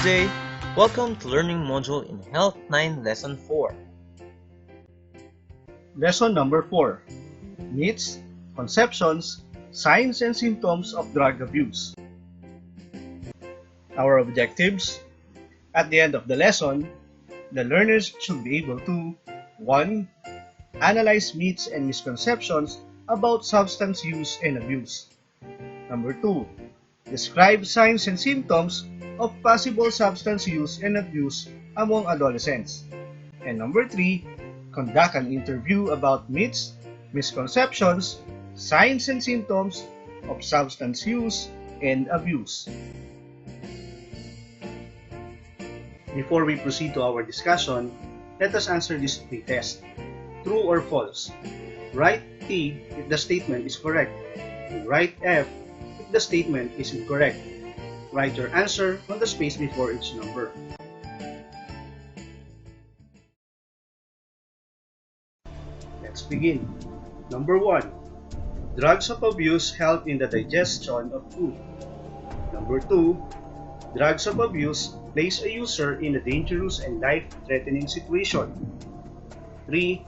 day! Welcome to Learning Module in Health 9 Lesson 4. Lesson number 4. Myths, Conceptions, Signs and Symptoms of Drug Abuse. Our objectives. At the end of the lesson, the learners should be able to 1. Analyze myths and misconceptions about substance use and abuse. Number 2. Describe signs and symptoms of possible substance use and abuse among adolescents. And number 3. Conduct an interview about myths, misconceptions, signs and symptoms of substance use and abuse. Before we proceed to our discussion, let us answer this test. True or false? Write T if the statement is correct. Write F if the statement is incorrect. Write your answer on the space before each number. Let's begin. Number 1. Drugs of abuse help in the digestion of food. Number 2. Drugs of abuse place a user in a dangerous and life-threatening situation. 3.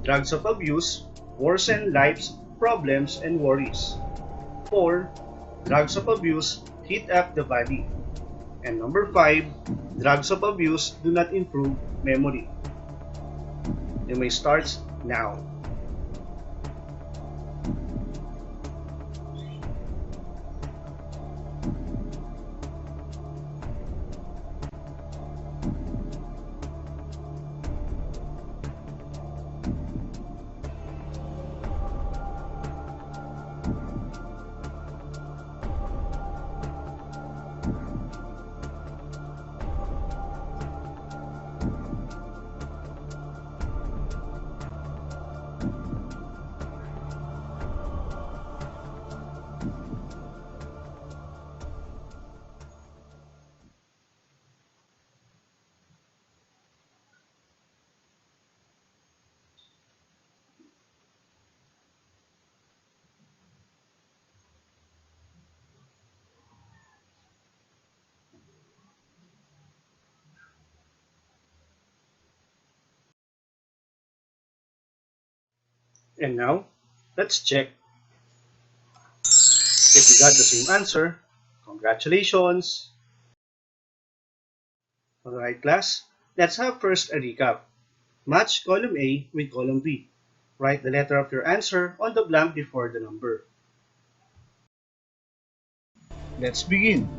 Drugs of abuse worsen life's problems and worries. 4. Drugs of abuse heat up the body. And number 5. Drugs of abuse do not improve memory. You may start now. And now, let's check. If you got the same answer, congratulations! Alright class, let's have first a recap. Match column A with column B. Write the letter of your answer on the blank before the number. Let's begin.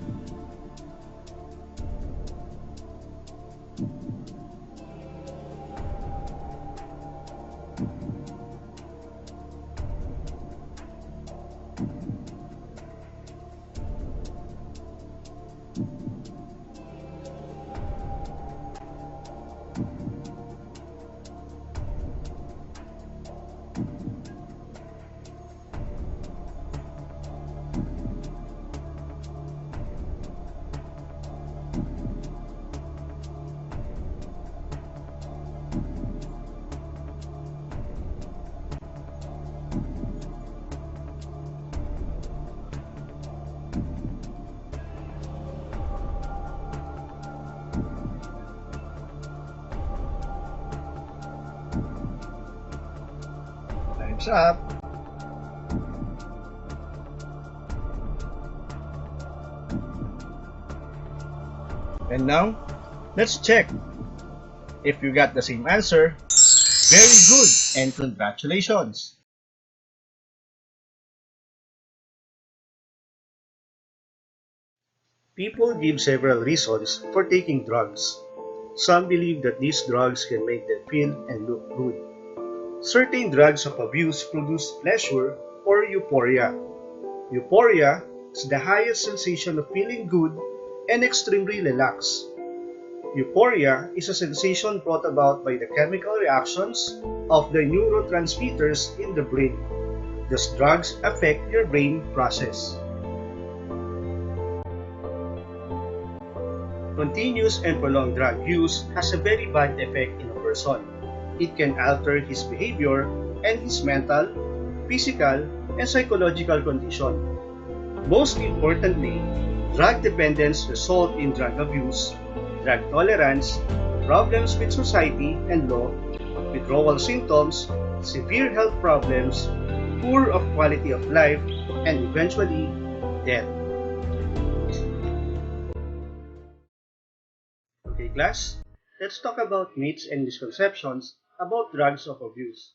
Time's up. And now, let's check. If you got the same answer, very good and congratulations! People give several reasons for taking drugs. Some believe that these drugs can make them feel and look good. Certain drugs of abuse produce pleasure or euphoria. Euphoria is the highest sensation of feeling good and extremely relaxed. Euphoria is a sensation brought about by the chemical reactions of the neurotransmitters in the brain. Thus, drugs affect your brain process. Continuous and prolonged drug use has a very bad effect in a person. It can alter his behavior and his mental, physical, and psychological condition. Most importantly, Drug dependence result in drug abuse, drug tolerance, problems with society and law, withdrawal symptoms, severe health problems, poor of quality of life, and eventually death. Okay, class, let's talk about myths and misconceptions about drugs of abuse.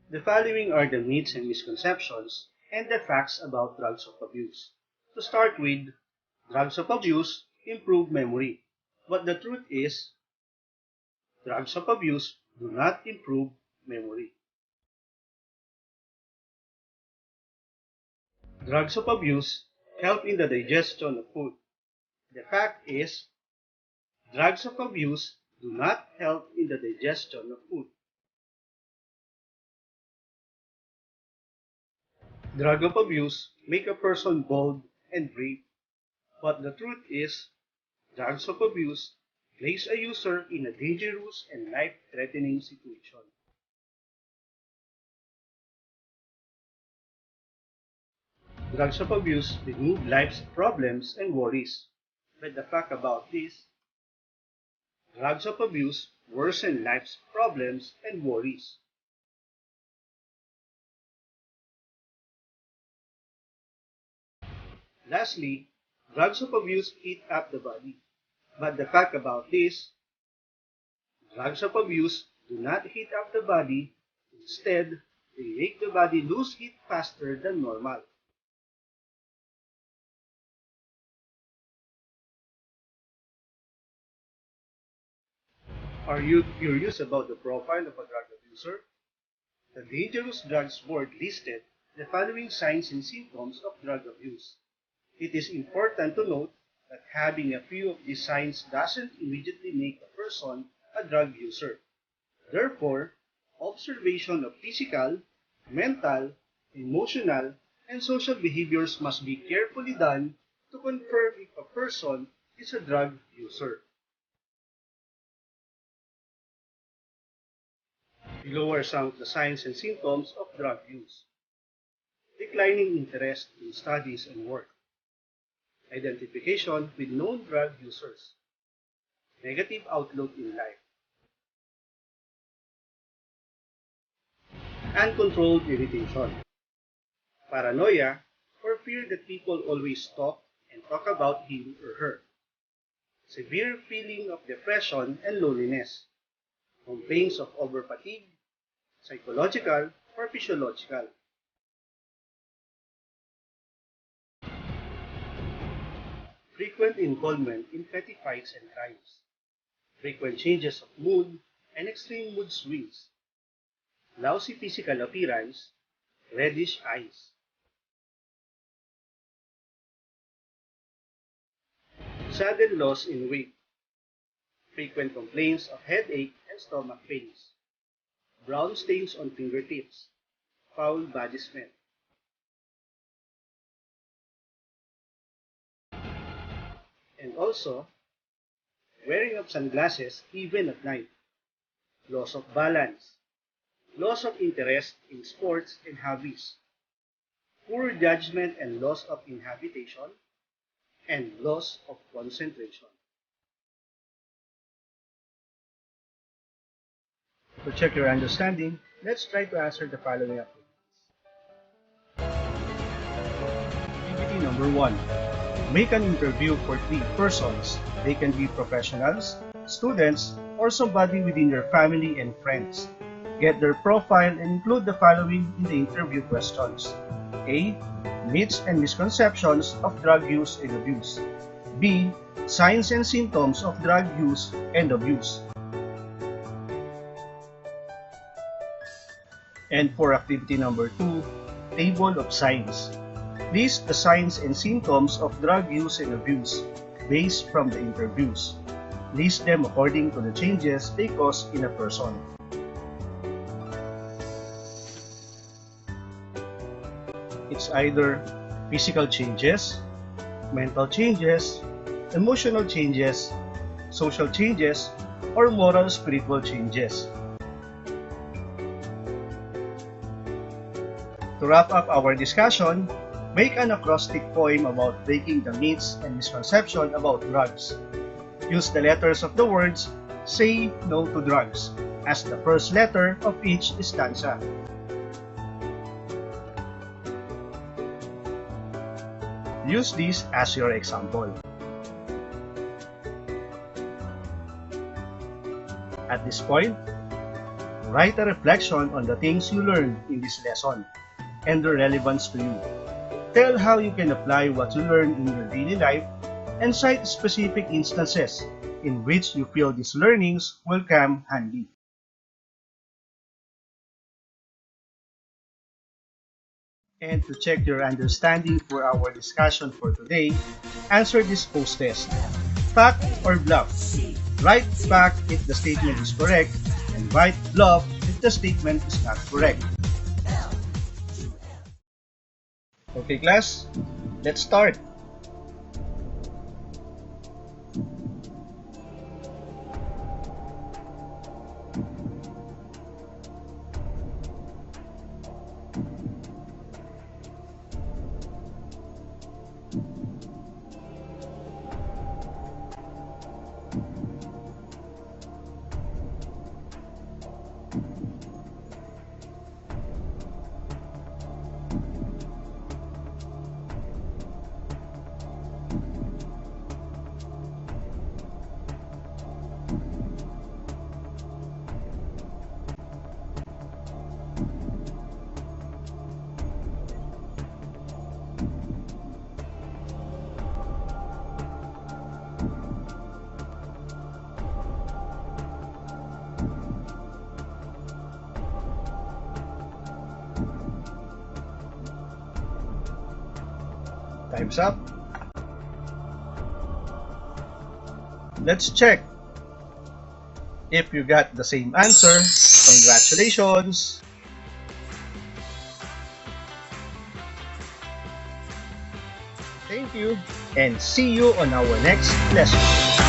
The following are the myths and misconceptions and the facts about drugs of abuse. To start with, drugs of abuse improve memory. But the truth is, drugs of abuse do not improve memory. Drugs of abuse help in the digestion of food. The fact is, drugs of abuse do not help in the digestion of food. Drug of abuse make a person bold and brave. But the truth is, drugs of abuse place a user in a dangerous and life-threatening situation. Drugs of abuse remove life's problems and worries. But the fact about this, drugs of abuse worsen life's problems and worries. Lastly, drugs of abuse heat up the body. But the fact about this, drugs of abuse do not heat up the body. Instead, they make the body lose heat faster than normal. Are you curious about the profile of a drug abuser? The Dangerous Drugs Board listed the following signs and symptoms of drug abuse. It is important to note that having a few of these signs doesn't immediately make a person a drug user. Therefore, observation of physical, mental, emotional, and social behaviors must be carefully done to confirm if a person is a drug user. Below are some of the signs and symptoms of drug use. Declining interest in studies and work. Identification with known drug users. Negative outlook in life. Uncontrolled irritation. Paranoia or fear that people always talk and talk about him or her. Severe feeling of depression and loneliness. Complaints of overfatigue, psychological or physiological. Frequent involvement in petty fights and crimes. Frequent changes of mood and extreme mood swings. Lousy physical appearance, reddish eyes. Sudden loss in weight. Frequent complaints of headache and stomach pains. Brown stains on fingertips. Foul body smell. And also, wearing of sunglasses even at night. Loss of balance. Loss of interest in sports and hobbies. Poor judgment and loss of inhabitation. And loss of concentration. To check your understanding, let's try to answer the following activities. Activity number 1. Make an interview for 3 persons. They can be professionals, students, or somebody within your family and friends. Get their profile and include the following in the interview questions. A. Myths and misconceptions of drug use and abuse. B. Signs and symptoms of drug use and abuse. And for activity number 2, Table of Signs. List the signs and symptoms of drug use and abuse based from the interviews. List them according to the changes they cause in a person. It's either physical changes, mental changes, emotional changes, social changes, or moral spiritual changes. To wrap up our discussion, Make an acrostic poem about breaking the myths and misconception about drugs. Use the letters of the words "Say No to Drugs" as the first letter of each stanza. Use this as your example. At this point, write a reflection on the things you learned in this lesson and their relevance to you. Tell how you can apply what you learned in your daily life and cite specific instances in which you feel these learnings will come handy. And to check your understanding for our discussion for today, answer this post test. Fact or bluff? Write fact if the statement is correct, and write bluff if the statement is not correct. Okay class, let's start. Time's up. Let's check. If you got the same answer, congratulations! Thank you, and see you on our next lesson.